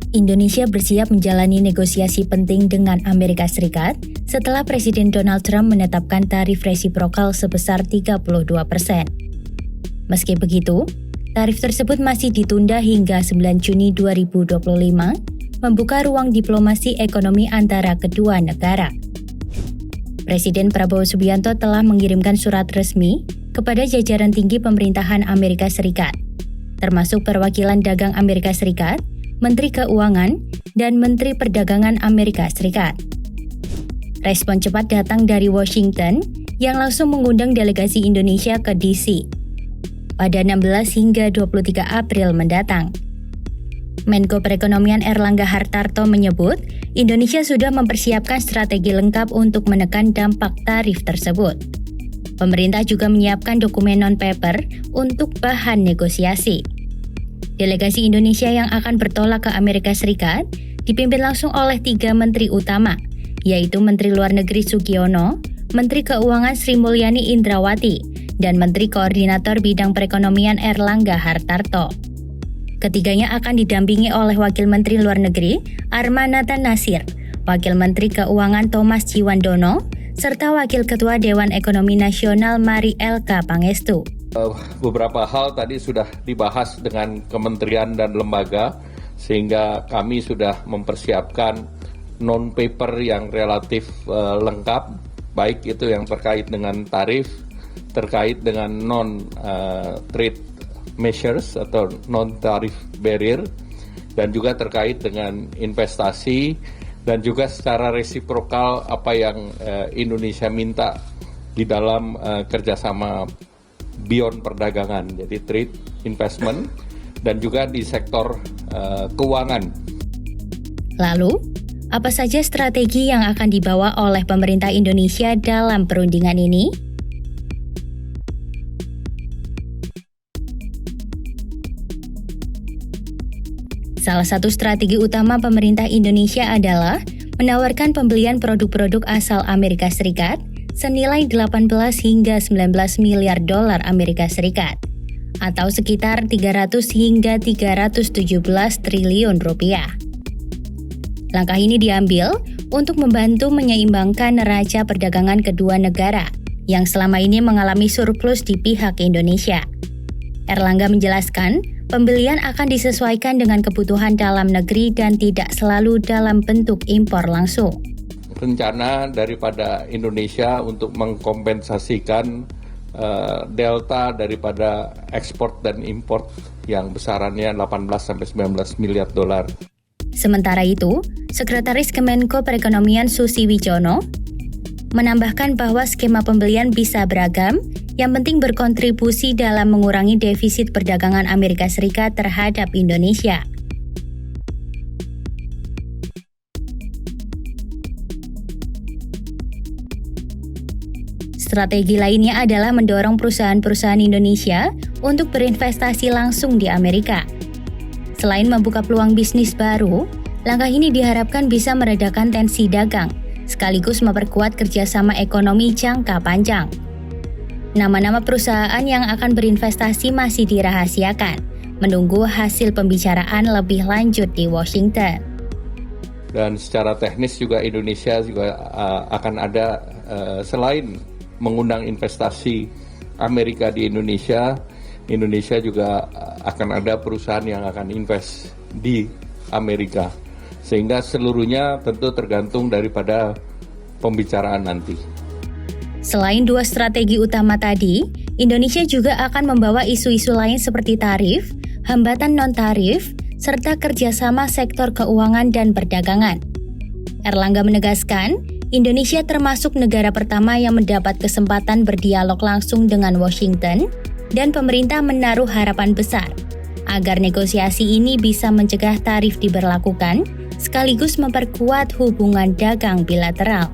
Indonesia bersiap menjalani negosiasi penting dengan Amerika Serikat setelah Presiden Donald Trump menetapkan tarif resiprokal sebesar 32%. Meski begitu, tarif tersebut masih ditunda hingga 9 Juni 2025, membuka ruang diplomasi ekonomi antara kedua negara. Presiden Prabowo Subianto telah mengirimkan surat resmi kepada jajaran tinggi pemerintahan Amerika Serikat, termasuk perwakilan dagang Amerika Serikat, Menteri Keuangan, dan Menteri Perdagangan Amerika Serikat. Respon cepat datang dari Washington yang langsung mengundang delegasi Indonesia ke DC pada 16 hingga 23 April mendatang. Menko Perekonomian Erlangga Hartarto menyebut, Indonesia sudah mempersiapkan strategi lengkap untuk menekan dampak tarif tersebut. Pemerintah juga menyiapkan dokumen non-paper untuk bahan negosiasi. Delegasi Indonesia yang akan bertolak ke Amerika Serikat dipimpin langsung oleh 3 menteri utama, yaitu Menteri Luar Negeri Sugiono, Menteri Keuangan Sri Mulyani Indrawati, dan Menteri Koordinator Bidang Perekonomian Erlangga Hartarto. Ketiganya akan didampingi oleh Wakil Menteri Luar Negeri Armanata Nasir, Wakil Menteri Keuangan Thomas Ciwandono, serta Wakil Ketua Dewan Ekonomi Nasional Mari Elka Pangestu. Beberapa hal tadi sudah dibahas dengan kementerian dan lembaga, sehingga kami sudah mempersiapkan non-paper yang relatif lengkap, baik itu yang terkait dengan tarif, terkait dengan non-trade measures atau non-tarif barrier, dan juga terkait dengan investasi, dan juga secara resiprokal apa yang Indonesia minta di dalam kerjasama beyond perdagangan, jadi trade, investment, dan juga di sektor keuangan. Lalu, apa saja strategi yang akan dibawa oleh pemerintah Indonesia dalam perundingan ini? Salah satu strategi utama pemerintah Indonesia adalah menawarkan pembelian produk-produk asal Amerika Serikat senilai 18 hingga 19 miliar dolar Amerika Serikat, atau sekitar 300 hingga 317 triliun rupiah. Langkah ini diambil untuk membantu menyeimbangkan neraca perdagangan kedua negara yang selama ini mengalami surplus di pihak Indonesia. Erlangga menjelaskan, pembelian akan disesuaikan dengan kebutuhan dalam negeri dan tidak selalu dalam bentuk impor langsung. Rencana daripada Indonesia untuk mengkompensasikan delta daripada ekspor dan impor yang besarannya 18-19 miliar dolar. Sementara itu, Sekretaris Kemenko Perekonomian Susi Wijono menambahkan bahwa skema pembelian bisa beragam, yang penting berkontribusi dalam mengurangi defisit perdagangan Amerika Serikat terhadap Indonesia. Strategi lainnya adalah mendorong perusahaan-perusahaan Indonesia untuk berinvestasi langsung di Amerika. Selain membuka peluang bisnis baru, langkah ini diharapkan bisa meredakan tensi dagang, sekaligus memperkuat kerjasama ekonomi jangka panjang. Nama-nama perusahaan yang akan berinvestasi masih dirahasiakan, menunggu hasil pembicaraan lebih lanjut di Washington. Dan secara teknis juga Indonesia juga akan ada selain mengundang investasi Amerika di Indonesia, Indonesia juga akan ada perusahaan yang akan invest di Amerika. Sehingga seluruhnya tentu tergantung daripada pembicaraan nanti. Selain dua strategi utama tadi, Indonesia juga akan membawa isu-isu lain seperti tarif, hambatan non-tarif, serta kerjasama sektor keuangan dan perdagangan. Erlangga menegaskan, Indonesia termasuk negara pertama yang mendapat kesempatan berdialog langsung dengan Washington, dan pemerintah menaruh harapan besar agar negosiasi ini bisa mencegah tarif diberlakukan, sekaligus memperkuat hubungan dagang bilateral.